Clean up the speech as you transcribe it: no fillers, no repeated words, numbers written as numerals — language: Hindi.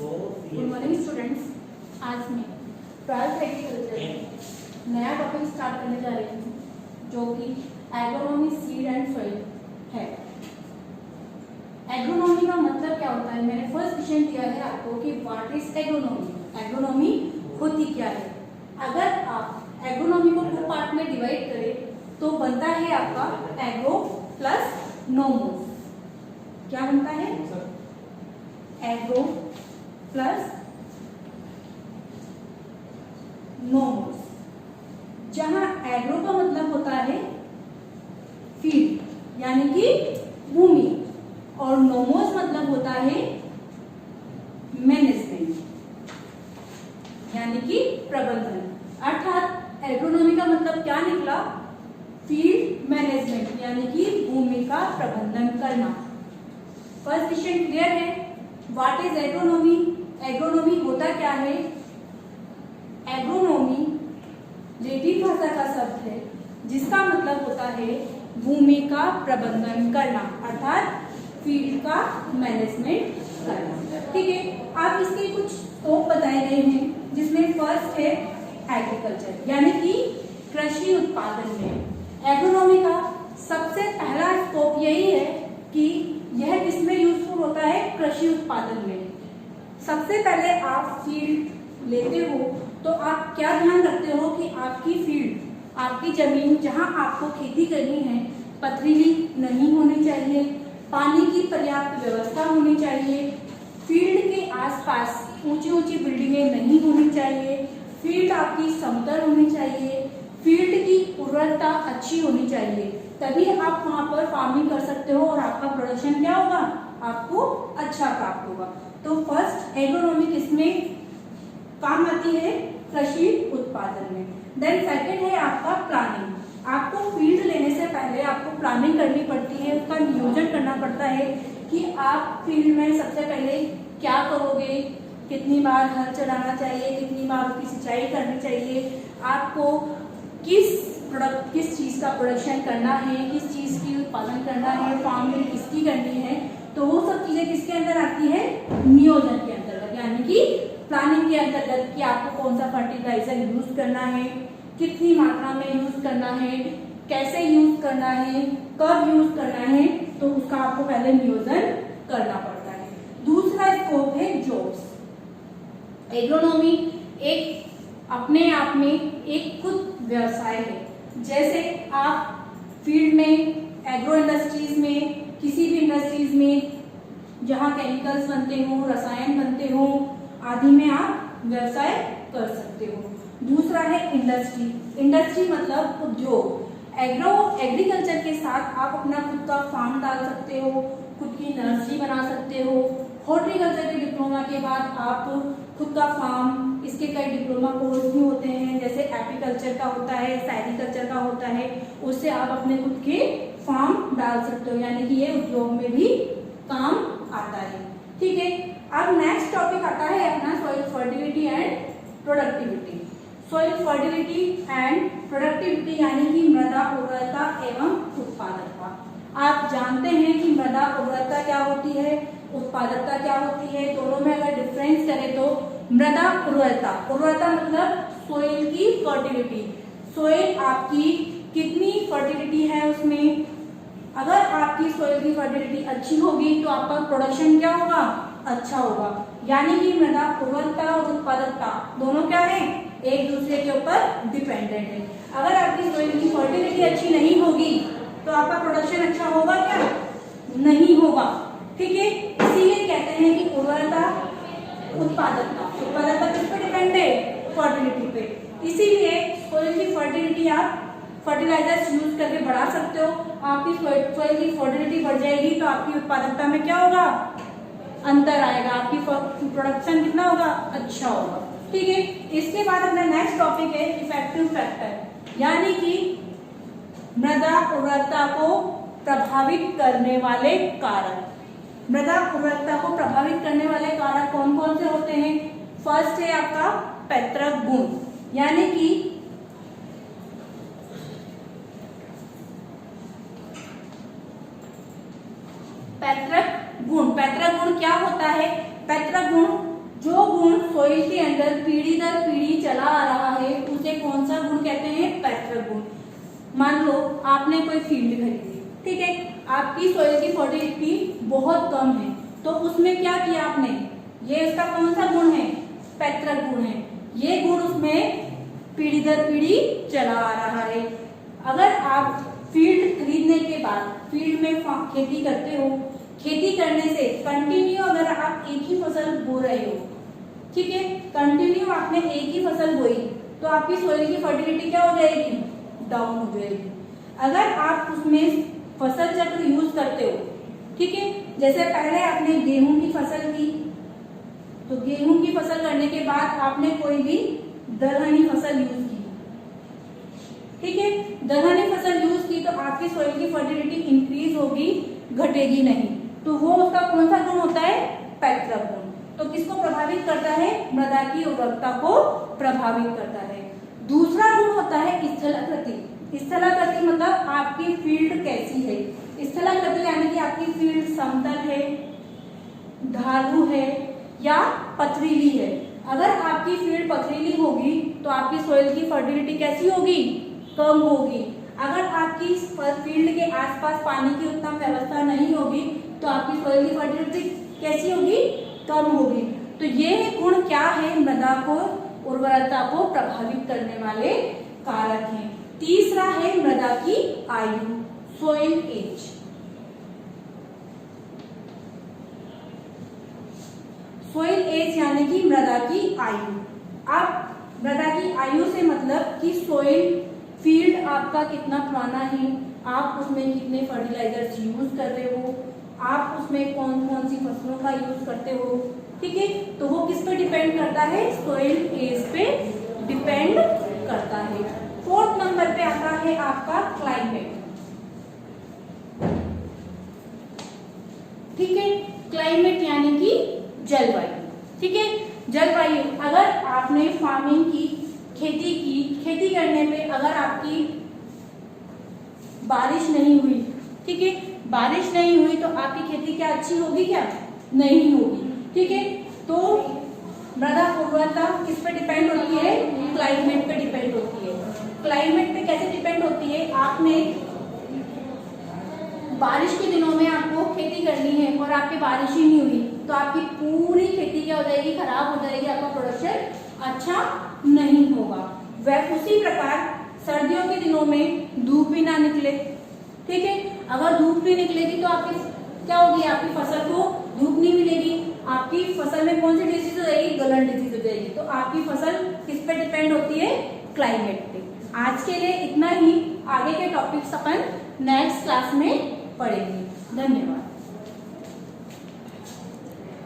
Good morning students. आज मैं 12th एग्रीकल्चर नया टॉपिक स्टार्ट करने जा रही हूँ जो कि एग्रोनॉमी सीड एंड सॉइल है। एग्रोनॉमी का मतलब क्या होता है? मैंने फर्स्ट क्वेश्चन दिया है आपको कि व्हाट इज एग्रोनॉमी। एग्रोनॉमी होती क्या है? अगर आप एग्रोनॉमी को 2 पार्ट में डिवाइड करें तो बनता है आपका एग्रो प्लस नोमोस। क्या बनता है? Agro plus nomos. जहां एग्रो का मतलब होता है फील्ड यानी कि भूमि और नोमोस मतलब होता है मैनेजमेंट यानी कि प्रबंधन। अर्थात एग्रोनॉमी का मतलब क्या निकला? फील्ड मैनेजमेंट यानी कि भूमि का प्रबंधन करना। फर्स्ट क्वेश्चन क्लियर है? What is agronomy? एग्रोनॉमी होता क्या है? एग्रोनॉमी लैटिन भाषा का शब्द है जिसका मतलब होता है भूमि का प्रबंधन करना अर्थात फील्ड का मैनेजमेंट करना। ठीक है, अब इसके कुछ स्कोप बताए गए हैं जिसमें फर्स्ट है एग्रीकल्चर यानी कि कृषि उत्पादन में। एग्रोनॉमी का सबसे पहला स्कोप यही है कि यह किसमें यूजफुल होता है? कृषि उत्पादन में। सबसे पहले आप फील्ड लेते हो तो आप क्या ध्यान रखते हो कि आपकी फील्ड, आपकी जमीन जहां आपको खेती करनी है पथरीली नहीं होनी चाहिए, पानी की पर्याप्त व्यवस्था होनी चाहिए, फील्ड के आसपास ऊंची ऊंची बिल्डिंगें नहीं होनी चाहिए, फील्ड आपकी समतल होनी चाहिए, फील्ड की उर्वरता अच्छी होनी चाहिए, तभी आप वहां पर फार्मिंग कर सकते हो और आपका प्रोडक्शन क्या होगा? आपको अच्छा प्राप्त होगा। तो फर्स्ट एग्रोनॉमी किसमें काम आती है? कृषि उत्पादन में। देन सेकंड है आपका प्लानिंग। आपको फील्ड लेने से पहले आपको प्लानिंग करनी पड़ती है, उसका नियोजन करना पड़ता है कि आप फील्ड में सबसे पहले क्या करोगे, कितनी बार हल चलाना चाहिए, कितनी बार उसकी सिंचाई करनी चाहिए, आपको किस चीज का प्रोडक्शन करना है, किस चीज की उत्पादन करना है, फार्मिंग किसकी करनी है। तो वो सब चीजें किसके अंदर आती है? नियोजन के अंतर्गत यानी कि प्लानिंग के अंतर्गत कि आपको कौन सा फर्टिलाइजर यूज करना है, कितनी मात्रा में यूज करना है, कैसे यूज करना है, कब यूज करना है, तो उसका आपको पहले नियोजन करना पड़ता है। दूसरा स्कोप है जॉब्स। एग्रोनॉमी एक अपने आप में एक खुद व्यवसाय है। जैसे आप फील्ड में, एग्रो इंडस्ट्रीज में, किसी भी इंडस्ट्रीज में जहां केमिकल्स बनते हो, रसायन बनते हो आदि में आप व्यवसाय कर सकते हो। दूसरा है इंडस्ट्री। इंडस्ट्री मतलब उद्योग। एग्रीकल्चर के साथ आप अपना खुद का फार्म डाल सकते हो, खुद की नर्सरी बना सकते हो। हॉर्टिकल्चर के डिप्लोमा के बाद आप खुद का फार्म, इसके कई डिप्लोमा कोर्स भी होते हैं जैसे एपीकल्चर का होता है, सेरिकल्चर का होता है, उससे आप अपने खुद के फार्म डाल सकते हो यानी कि ये उद्योग में भी काम आता है। ठीक है, अब नेक्स्ट टॉपिक आता है अपना soil fertility and productivity. Soil fertility and productivity यानी कि मृदा उर्वरता एवं उत्पादकता। आप जानते हैं कि मृदा उर्वरता क्या होती है, उत्पादकता क्या होती है। दोनों में अगर डिफरेंस करें तो मृदा उर्वरता मतलब सोइल की फर्टिलिटी। सोइल आपकी कितनी फर्टिलिटी है उसमें, अगर आपकी सोइल की फर्टिलिटी अच्छी होगी तो आपका प्रोडक्शन क्या होगा? अच्छा होगा। यानी कि मृदा उर्वरता और उत्पादकता दोनों क्या है? एक दूसरे के ऊपर डिपेंडेंट है। अगर आपकी सोइल की फर्टिलिटी अच्छी नहीं होगी तो आपका प्रोडक्शन अच्छा होगा क्या? नहीं होगा। ठीक है, इसीलिए कहते हैं कि उर्वरता उत्पादकता किस पे डिपेंड है? फर्टिलिटी पे। इसीलिए सोइल की फर्टिलिटी आप फर्टिलाइजर्स यूज करके बढ़ा सकते हो। आपकी सोइल की फर्टिलिटी बढ़ जाएगी तो आपकी उत्पादकता में क्या होगा? अंतर आएगा, आपकी प्रोडक्शन कितना होगा? अच्छा होगा। ठीक है, इसके बाद अपना नेक्स्ट टॉपिक है इफेक्टिव फैक्टर यानी कि मृदा उर्वरता को प्रभावित करने वाले कारक। मृदा उर्वरता को प्रभावित करने वाले कारक कौन कौन से होते हैं? फर्स्ट है आपका पैतृक गुण यानी कि पैतृक गुण क्या होता है? पैतृक गुण सोइल के अंदर पीढ़ी दर पीढ़ी चला आ रहा है उसे कौन सा गुण कहते हैं? पैतृक गुण। मान लो आपने कोई फील्ड खरीदी, ठीक है, आपकी सोइल की फर्टिलिटी बहुत कम है, तो उसमें क्या किया आपने? ये इसका कौन सा गुण है? पैतृक गुण है। ये गुण उसमें पीढ़ी दर पीढ़ी चला आ रहा है। अगर आप फील्ड खरीदने के बाद फील्ड में खेती करते हो, खेती करने से कंटिन्यू अगर आप एक ही फसल बो रहे हो, ठीक है, कंटिन्यू आपने एक ही फसल बोई, तो आपकी सोइल की फर्टिलिटी क्या हो जाएगी? डाउन हो जाएगी। अगर आप उसमें फसल चक्र यूज करते हो, ठीक है, जैसे पहले आपने गेहूं की फसल की, तो गेहूं की फसल करने के बाद आपने कोई भी दलहनी फसल यूज की, ठीक है, दलहनी फसल यूज की, तो आपकी सोइल की फर्टिलिटी इंक्रीज होगी, घटेगी नहीं। तो वो उसका कौन सा गुण होता है? पैतृक गुण। तो किसको प्रभावित करता है? मृदा की उर्वरकता को प्रभावित करता है। दूसरा गुण होता है स्थलाकृति। स्थलाकृति मतलब आपकी फील्ड कैसी है? स्थलाकृति यानी कि आपकी फील्ड समतल है, ढालू है या पथरीली है। अगर आपकी फील्ड पथरीली होगी तो आपकी सोइल की फर्टिलिटी कैसी होगी? कम होगी। अगर आपकी फील्ड के आसपास पानी की उत्तम व्यवस्था नहीं होगी तो आपकी सोइल की फर्टिलिटी कैसी होगी? कम होगी। तो ये गुण क्या है? मृदा को उर्वरता को प्रभावित करने वाले कारक हैं। तीसरा है मृदा की आयु, सोइल एज। सोइल एज यानी कि मृदा की आयु। अब मृदा की आयु से मतलब कि सोइल फील्ड आपका कितना पुराना है, आप उसमें कितने फर्टिलाइजर्स यूज कर रहे हो, आप उसमें कौन कौन सी फसलों का यूज करते हो, ठीक है, तो वो किस पे डिपेंड करता है? सोइल एज पे डिपेंड करता है। फोर्थ नंबर पे आता है आपका क्लाइमेट, ठीक है, क्लाइमेट यानी कि जलवायु, ठीक है, जलवायु। अगर आपने फार्मिंग की, खेती की, खेती करने पे अगर आपकी बारिश नहीं हुई, ठीक है, बारिश नहीं हुई तो आपकी खेती क्या अच्छी होगी? क्या नहीं होगी, ठीक है। तो मृदा उर्वरता किस पे डिपेंड होती है? क्लाइमेट पे डिपेंड होती है। क्लाइमेट पे कैसे डिपेंड होती है? आपने बारिश के दिनों में आपको खेती करनी है और आपकी बारिश ही नहीं हुई तो आपकी पूरी खेती क्या हो जाएगी? खराब हो जाएगी, आपका प्रोडक्शन अच्छा नहीं होगा। वह उसी प्रकार सर्दियों के दिनों में धूप भी ना निकले, ठीक है, अगर धूप भी निकलेगी तो आपकी क्या होगी? आपकी फसल को धूप नहीं मिलेगी, आपकी फसल में कौन सी डिजीज हो जाएगी? गलन डिजीज हो जाएगी। तो आपकी फसल किस पे डिपेंड होती है? क्लाइमेट पे। आज के लिए इतना ही, आगे के टॉपिक्स अपन नेक्स्ट क्लास में पढ़ेंगे। धन्यवाद।